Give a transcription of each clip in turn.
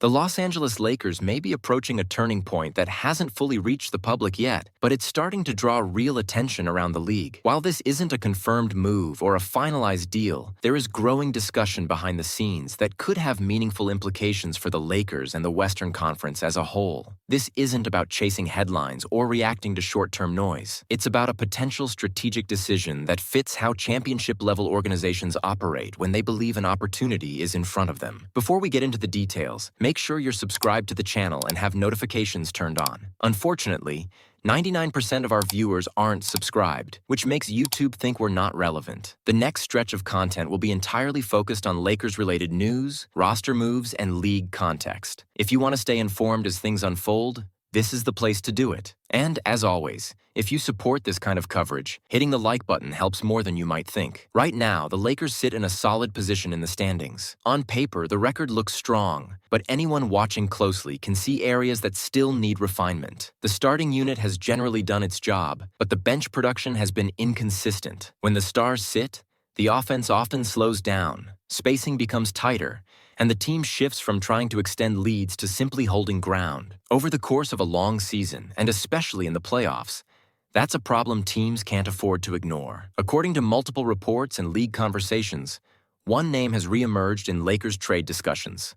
The Los Angeles Lakers may be approaching a turning point that hasn't fully reached the public yet, but it's starting to draw real attention around the league. While this isn't a confirmed move or a finalized deal, there is growing discussion behind the scenes that could have meaningful implications for the Lakers and the Western Conference as a whole. This isn't about chasing headlines or reacting to short-term noise. It's about a potential strategic decision that fits how championship-level organizations operate when they believe an opportunity is in front of them. Before we get into the details, make sure you're subscribed to the channel and have notifications turned on. Unfortunately, 99% of our viewers aren't subscribed, which makes YouTube think we're not relevant. The next stretch of content will be entirely focused on Lakers-related news, roster moves, and league context. If you want to stay informed as things unfold, this is the place to do it. And, as always, if you support this kind of coverage, hitting the like button helps more than you might think. Right now, the Lakers sit in a solid position in the standings. On paper, the record looks strong, but anyone watching closely can see areas that still need refinement. The starting unit has generally done its job, but the bench production has been inconsistent. When the stars sit, the offense often slows down, spacing becomes tighter, and the team shifts from trying to extend leads to simply holding ground. Over the course of a long season, and especially in the playoffs, that's a problem teams can't afford to ignore. According to multiple reports and league conversations, one name has reemerged in Lakers trade discussions: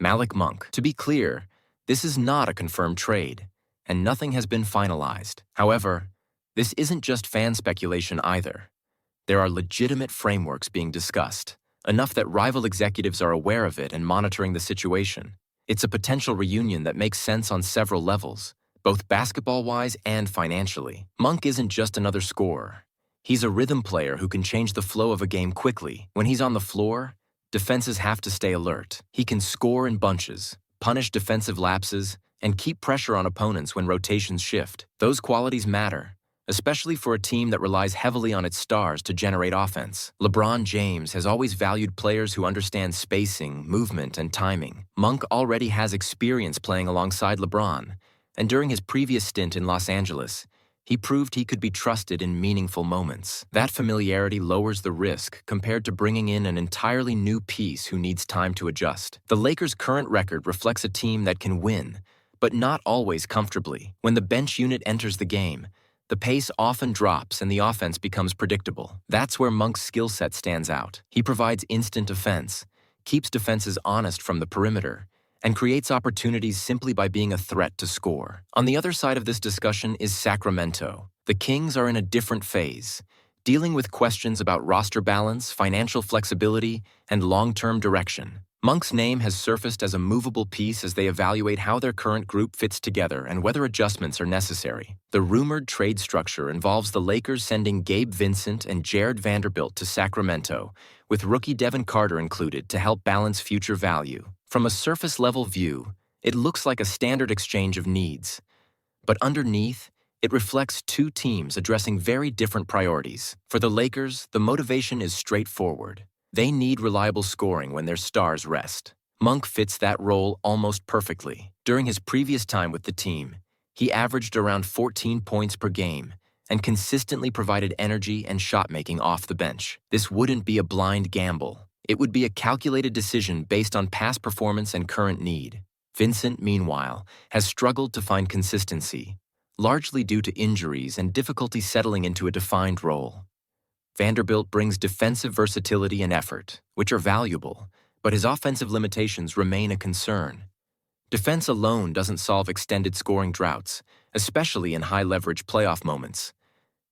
Malik Monk. To be clear, this is not a confirmed trade, and nothing has been finalized. However, this isn't just fan speculation either. There are legitimate frameworks being discussed, enough that rival executives are aware of it and monitoring the situation. It's a potential reunion that makes sense on several levels, both basketball-wise and financially. Monk isn't just another scorer. He's a rhythm player who can change the flow of a game quickly. When he's on the floor, defenses have to stay alert. He can score in bunches, punish defensive lapses, and keep pressure on opponents when rotations shift. Those qualities matter, especially for a team that relies heavily on its stars to generate offense. LeBron James has always valued players who understand spacing, movement, and timing. Monk already has experience playing alongside LeBron, and during his previous stint in Los Angeles, he proved he could be trusted in meaningful moments. That familiarity lowers the risk compared to bringing in an entirely new piece who needs time to adjust. The Lakers' current record reflects a team that can win, but not always comfortably. When the bench unit enters the game, the pace often drops and the offense becomes predictable. That's where Monk's skill set stands out. He provides instant offense, keeps defenses honest from the perimeter, and creates opportunities simply by being a threat to score. On the other side of this discussion is Sacramento. The Kings are in a different phase, dealing with questions about roster balance, financial flexibility, and long-term direction. Monk's name has surfaced as a movable piece as they evaluate how their current group fits together and whether adjustments are necessary. The rumored trade structure involves the Lakers sending Gabe Vincent and Jared Vanderbilt to Sacramento, with rookie Devin Carter included to help balance future value. From a surface-level view, it looks like a standard exchange of needs. But underneath, it reflects two teams addressing very different priorities. For the Lakers, the motivation is straightforward. They need reliable scoring when their stars rest. Monk fits that role almost perfectly. During his previous time with the team, he averaged around 14 points per game and consistently provided energy and shot-making off the bench. This wouldn't be a blind gamble. It would be a calculated decision based on past performance and current need. Vincent, meanwhile, has struggled to find consistency, largely due to injuries and difficulty settling into a defined role. Vanderbilt brings defensive versatility and effort, which are valuable, but his offensive limitations remain a concern. Defense alone doesn't solve extended scoring droughts, especially in high-leverage playoff moments.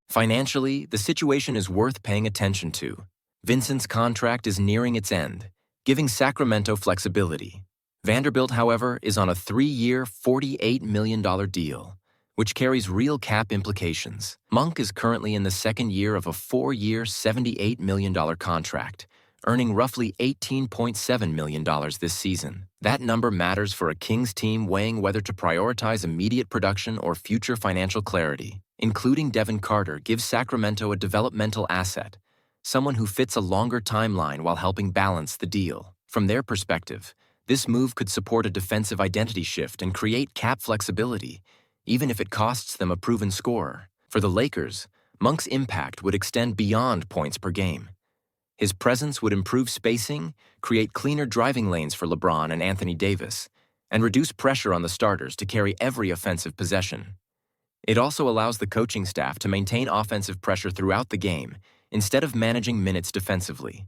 Financially, the situation is worth paying attention to. Vincent's contract is nearing its end, giving Sacramento flexibility. Vanderbilt, however, is on a 3-year, $48 million deal, which carries real cap implications. Monk is currently in the second year of a 4-year, $78 million contract, earning roughly $18.7 million this season. That number matters for a Kings team weighing whether to prioritize immediate production or future financial clarity. Including Devin Carter gives Sacramento a developmental asset, someone who fits a longer timeline while helping balance the deal. From their perspective, this move could support a defensive identity shift and create cap flexibility, even if it costs them a proven scorer. For the Lakers, Monk's impact would extend beyond points per game. His presence would improve spacing, create cleaner driving lanes for LeBron and Anthony Davis, and reduce pressure on the starters to carry every offensive possession. It also allows the coaching staff to maintain offensive pressure throughout the game instead of managing minutes defensively.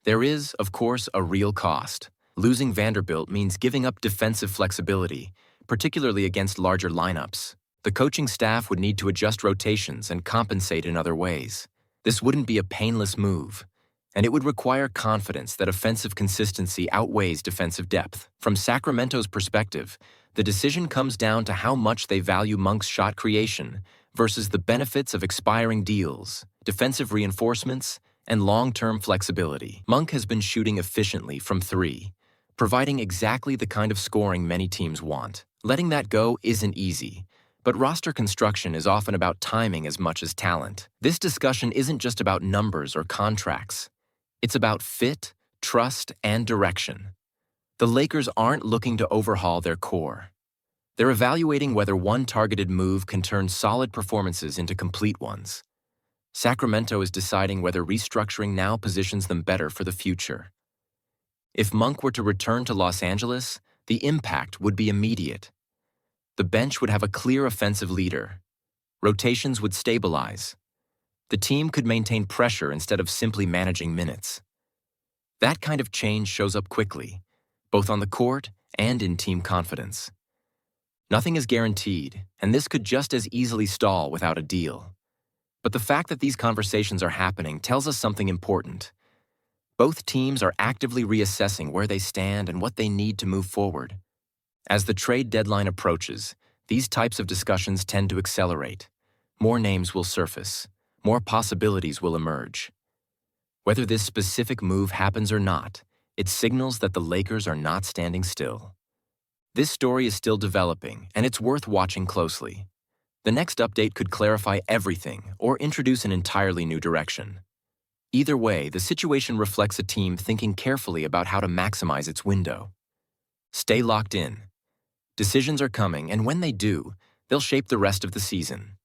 There is, of course, a real cost. Losing Vanderbilt means giving up defensive flexibility, particularly against larger lineups. The coaching staff would need to adjust rotations and compensate in other ways. This wouldn't be a painless move, and it would require confidence that offensive consistency outweighs defensive depth. From Sacramento's perspective, the decision comes down to how much they value Monk's shot creation versus the benefits of expiring deals, defensive reinforcements, and long-term flexibility. Monk has been shooting efficiently from three, providing exactly the kind of scoring many teams want. Letting that go isn't easy, but roster construction is often about timing as much as talent. This discussion isn't just about numbers or contracts. It's about fit, trust, and direction. The Lakers aren't looking to overhaul their core. They're evaluating whether one targeted move can turn solid performances into complete ones. Sacramento is deciding whether restructuring now positions them better for the future. If Monk were to return to Los Angeles, the impact would be immediate. The bench would have a clear offensive leader. Rotations would stabilize. The team could maintain pressure instead of simply managing minutes. That kind of change shows up quickly, both on the court and in team confidence. Nothing is guaranteed, and this could just as easily stall without a deal. But the fact that these conversations are happening tells us something important. Both teams are actively reassessing where they stand and what they need to move forward. As the trade deadline approaches, these types of discussions tend to accelerate. More names will surface. More possibilities will emerge. Whether this specific move happens or not, it signals that the Lakers are not standing still. This story is still developing, and it's worth watching closely. The next update could clarify everything or introduce an entirely new direction. Either way, the situation reflects a team thinking carefully about how to maximize its window. Stay locked in. Decisions are coming, and when they do, they'll shape the rest of the season.